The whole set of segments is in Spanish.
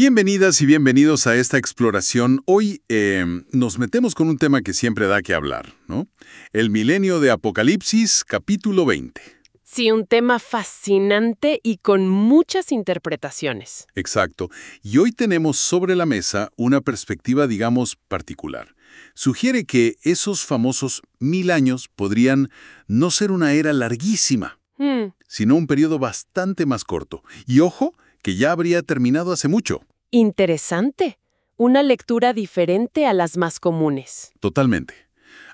Bienvenidas y bienvenidos a esta exploración. Hoy nos metemos con un tema que siempre da que hablar, ¿no? El milenio de Apocalipsis, capítulo 20. Sí, un tema fascinante y con muchas interpretaciones. Exacto. Y hoy tenemos sobre la mesa una perspectiva, digamos, particular. Sugiere que esos famosos 1000 años podrían no ser una era larguísima, sino un periodo bastante más corto. Y ojo, que ya habría terminado hace mucho. Interesante. Una lectura diferente a las más comunes. Totalmente.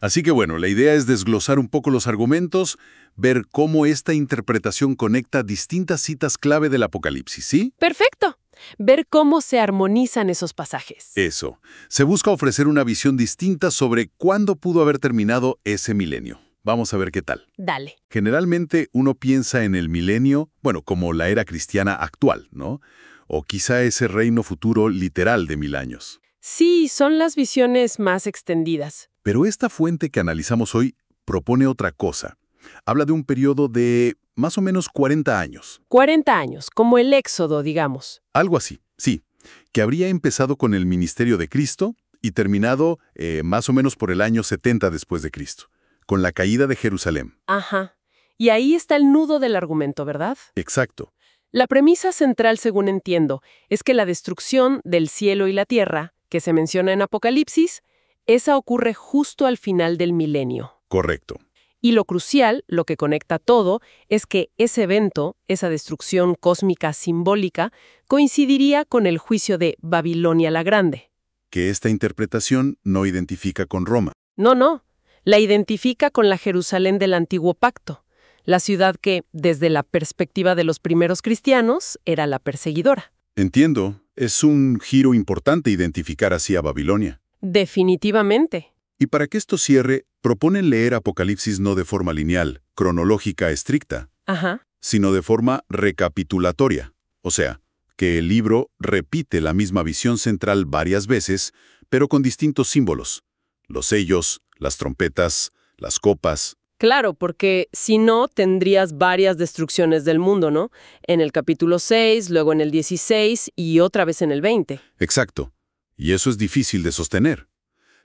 Así que bueno, la idea es desglosar un poco los argumentos, ver cómo esta interpretación conecta distintas citas clave del Apocalipsis, ¿sí? Perfecto. Ver cómo se armonizan esos pasajes. Eso. Se busca ofrecer una visión distinta sobre cuándo pudo haber terminado ese milenio. Vamos a ver qué tal. Dale. Generalmente uno piensa en el milenio, bueno, como la era cristiana actual, ¿no? O quizá ese reino futuro literal de 1000 años. Sí, son las visiones más extendidas. Pero esta fuente que analizamos hoy propone otra cosa. Habla de un periodo de más o menos 40 años. 40 años, como el Éxodo, digamos. Algo así, sí. Que habría empezado con el ministerio de Cristo y terminado más o menos por el año 70 después de Cristo, con la caída de Jerusalén. Ajá. Y ahí está el nudo del argumento, ¿verdad? Exacto. La premisa central, según entiendo, es que la destrucción del cielo y la tierra, que se menciona en Apocalipsis, esa ocurre justo al final del milenio. Correcto. Y lo crucial, lo que conecta todo, es que ese evento, esa destrucción cósmica simbólica, coincidiría con el juicio de Babilonia la Grande. Que esta interpretación no identifica con Roma. No. La identifica con la Jerusalén del Antiguo Pacto, la ciudad que, desde la perspectiva de los primeros cristianos, era la perseguidora. Entiendo. Es un giro importante identificar así a Babilonia. Definitivamente. Y para que esto cierre, proponen leer Apocalipsis no de forma lineal, cronológica estricta, Ajá. sino de forma recapitulatoria. O sea, que el libro repite la misma visión central varias veces, pero con distintos símbolos. Los sellos, las trompetas, las copas. Claro, porque si no, tendrías varias destrucciones del mundo, ¿no? En el capítulo 6, luego en el 16 y otra vez en el 20. Exacto. Y eso es difícil de sostener.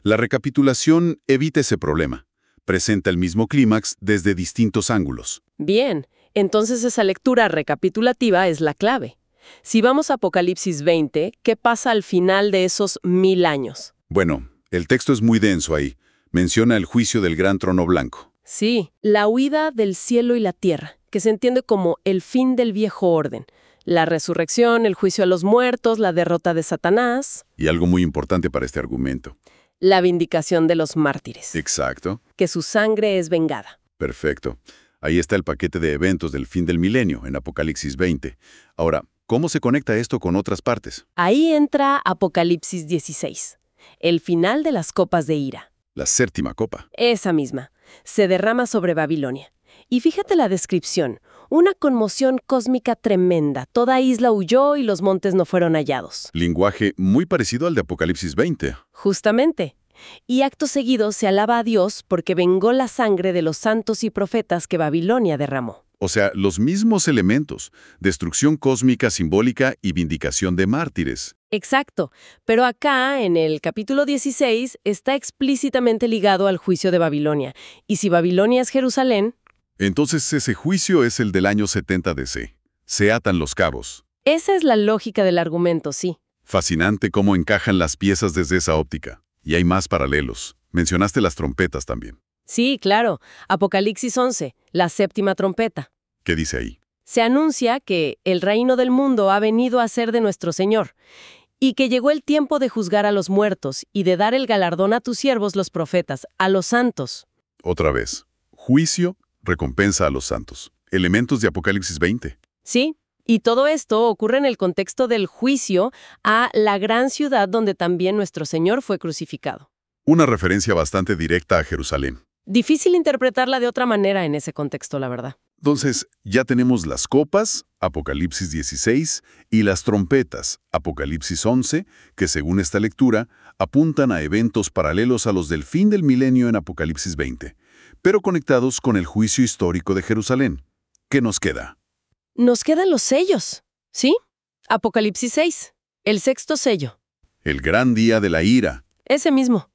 La recapitulación evita ese problema. Presenta el mismo clímax desde distintos ángulos. Bien, entonces esa lectura recapitulativa es la clave. Si vamos a Apocalipsis 20, ¿qué pasa al final de esos 1000 años? Bueno, el texto es muy denso ahí. Menciona el juicio del gran trono blanco. Sí, la huida del cielo y la tierra, que se entiende como el fin del viejo orden. La resurrección, el juicio a los muertos, la derrota de Satanás. Y algo muy importante para este argumento. La vindicación de los mártires. Exacto. Que su sangre es vengada. Perfecto. Ahí está el paquete de eventos del fin del milenio en Apocalipsis 20. Ahora, ¿cómo se conecta esto con otras partes? Ahí entra Apocalipsis 16, el final de las copas de ira. La séptima copa. Esa misma. Se derrama sobre Babilonia. Y fíjate la descripción. Una conmoción cósmica tremenda. Toda isla huyó y los montes no fueron hallados. Lenguaje muy parecido al de Apocalipsis 20. Justamente. Y acto seguido se alaba a Dios porque vengó la sangre de los santos y profetas que Babilonia derramó. O sea, los mismos elementos. Destrucción cósmica simbólica y vindicación de mártires. Exacto, pero acá, en el capítulo 16, está explícitamente ligado al juicio de Babilonia. Y si Babilonia es Jerusalén... Entonces ese juicio es el del año 70 DC. Se atan los cabos. Esa es la lógica del argumento, sí. Fascinante cómo encajan las piezas desde esa óptica. Y hay más paralelos. Mencionaste las trompetas también. Sí, claro. Apocalipsis 11, la séptima trompeta. ¿Qué dice ahí? Se anuncia que el reino del mundo ha venido a ser de nuestro Señor, y que llegó el tiempo de juzgar a los muertos y de dar el galardón a tus siervos los profetas, a los santos. Otra vez. Juicio, recompensa a los santos. Elementos de Apocalipsis 20. Sí, y todo esto ocurre en el contexto del juicio a la gran ciudad donde también nuestro Señor fue crucificado. Una referencia bastante directa a Jerusalén. Difícil interpretarla de otra manera en ese contexto, la verdad. Entonces, ya tenemos las copas, Apocalipsis 16, y las trompetas, Apocalipsis 11, que según esta lectura, apuntan a eventos paralelos a los del fin del milenio en Apocalipsis 20, pero conectados con el juicio histórico de Jerusalén. ¿Qué nos queda? Nos quedan los sellos, ¿sí? Apocalipsis 6. El sexto sello. El gran día de la ira. Ese mismo.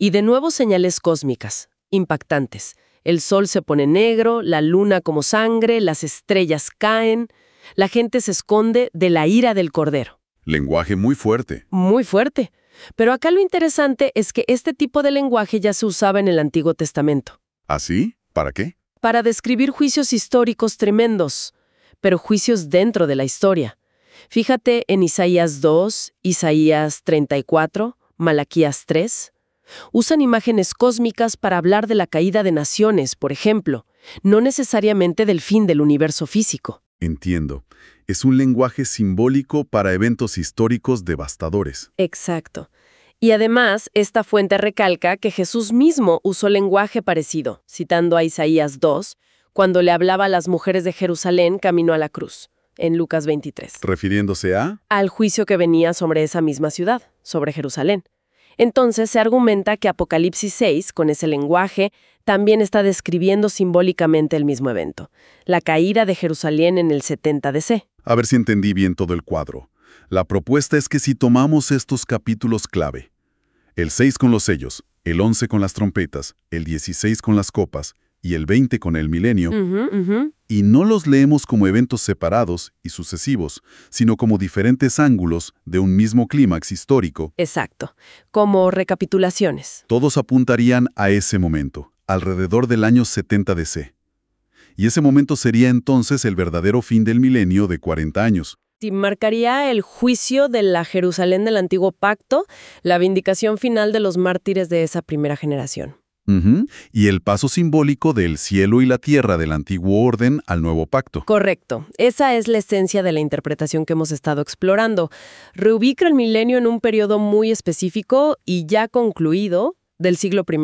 Y de nuevo señales cósmicas, impactantes. El sol se pone negro, la luna como sangre, las estrellas caen. La gente se esconde de la ira del Cordero. Lenguaje muy fuerte. Muy fuerte. Pero acá lo interesante es que este tipo de lenguaje ya se usaba en el Antiguo Testamento. ¿Así? ¿Para qué? Para describir juicios históricos tremendos, pero juicios dentro de la historia. Fíjate en Isaías 2, Isaías 34, Malaquías 3. Usan imágenes cósmicas para hablar de la caída de naciones, por ejemplo, no necesariamente del fin del universo físico. Entiendo. Es un lenguaje simbólico para eventos históricos devastadores. Exacto. Y además, esta fuente recalca que Jesús mismo usó lenguaje parecido, citando a Isaías 2, cuando le hablaba a las mujeres de Jerusalén camino a la cruz, en Lucas 23. ¿Refiriéndose a? Al juicio que venía sobre esa misma ciudad, sobre Jerusalén. Entonces se argumenta que Apocalipsis 6, con ese lenguaje, también está describiendo simbólicamente el mismo evento, la caída de Jerusalén en el 70 DC. A ver si entendí bien todo el cuadro. La propuesta es que si tomamos estos capítulos clave, el 6 con los sellos, el 11 con las trompetas, el 16 con las copas y el 20 con el milenio, y no los leemos como eventos separados y sucesivos, sino como diferentes ángulos de un mismo clímax histórico. Exacto, como recapitulaciones. Todos apuntarían a ese momento, alrededor del año 70 DC. Y ese momento sería entonces el verdadero fin del milenio de 40 años. Y marcaría el juicio de la Jerusalén del Antiguo Pacto, la vindicación final de los mártires de esa primera generación. Y el paso simbólico del cielo y la tierra del antiguo orden al nuevo pacto. Correcto. Esa es la esencia de la interpretación que hemos estado explorando. Reubica el milenio en un periodo muy específico y ya concluido del siglo I.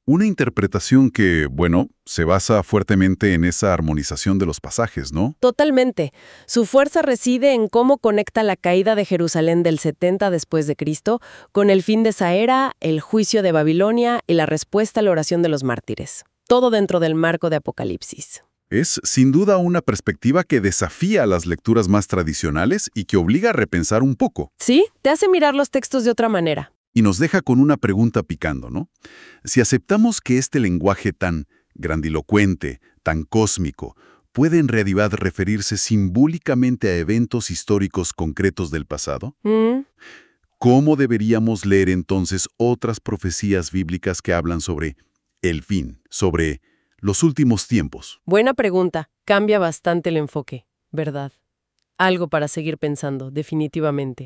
Una interpretación que, bueno, se basa fuertemente en esa armonización de los pasajes, ¿no? Totalmente. Su fuerza reside en cómo conecta la caída de Jerusalén del 70 después de Cristo con el fin de esa era, el juicio de Babilonia y la respuesta a la oración de los mártires. Todo dentro del marco de Apocalipsis. Es, sin duda, una perspectiva que desafía las lecturas más tradicionales y que obliga a repensar un poco. Sí, te hace mirar los textos de otra manera. Y nos deja con una pregunta picando, ¿no? Si aceptamos que este lenguaje tan grandilocuente, tan cósmico, puede en realidad referirse simbólicamente a eventos históricos concretos del pasado, ¿cómo deberíamos leer entonces otras profecías bíblicas que hablan sobre el fin, sobre los últimos tiempos? Buena pregunta. Cambia bastante el enfoque, ¿verdad? Algo para seguir pensando, definitivamente.